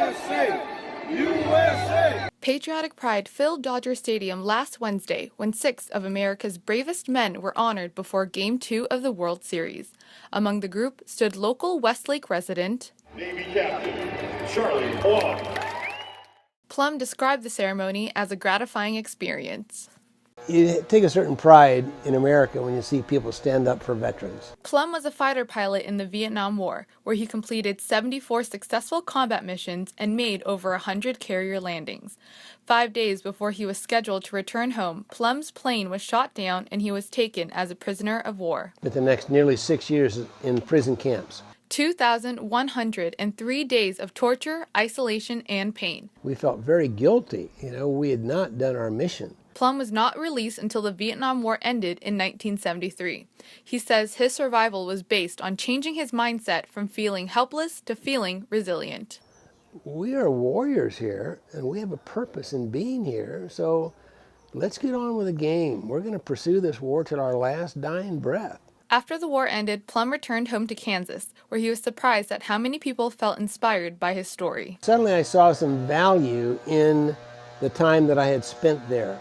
USA! USA! Patriotic pride filled Dodger Stadium last Wednesday when 6 of America's bravest men were honored before Game 2 of the World Series. Among the group stood local Westlake resident Navy Captain Charlie Plumb. Plumb described the ceremony as a gratifying experience. You take a certain pride in America when you see people stand up for veterans. Plumb was a fighter pilot in the Vietnam War, where he completed 74 successful combat missions and made over 100 carrier landings. 5 days before he was scheduled to return home, Plumb's plane was shot down and he was taken as a prisoner of war. Spent the next nearly 6 years in prison camps. 2,103 days of torture, isolation, and pain. We felt very guilty. We had not done our mission. Plumb was not released until the Vietnam War ended in 1973. He says his survival was based on changing his mindset from feeling helpless to feeling resilient. We are warriors here, and we have a purpose in being here, so let's get on with the game. We're going to pursue this war till our last dying breath. After the war ended, Plumb returned home to Kansas, where he was surprised at how many people felt inspired by his story. Suddenly I saw some value in the time that I had spent there.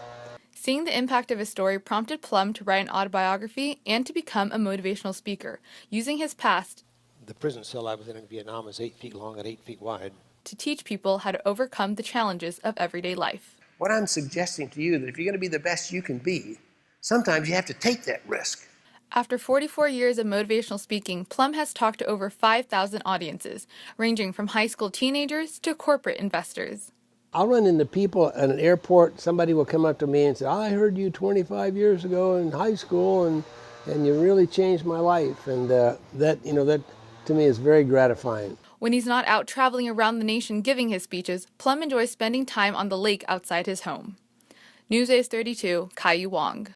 Seeing the impact of his story prompted Plumb to write an autobiography and to become a motivational speaker, using his past The prison cell I was in Vietnam is 8 feet long and 8 feet wide. to teach people how to overcome the challenges of everyday life. What I'm suggesting to you that if you're going to be the best you can be, sometimes you have to take that risk. After 44 years of motivational speaking, Plumb has talked to over 5,000 audiences, ranging from high school teenagers to corporate investors. I'll run into people at an airport. Somebody will come up to me and say, I heard you 25 years ago in high school, and you really changed my life. And that to me is very gratifying. When he's not out traveling around the nation giving his speeches, Plumb enjoys spending time on the lake outside his home. NewsWaves 32, Kayiu Wong.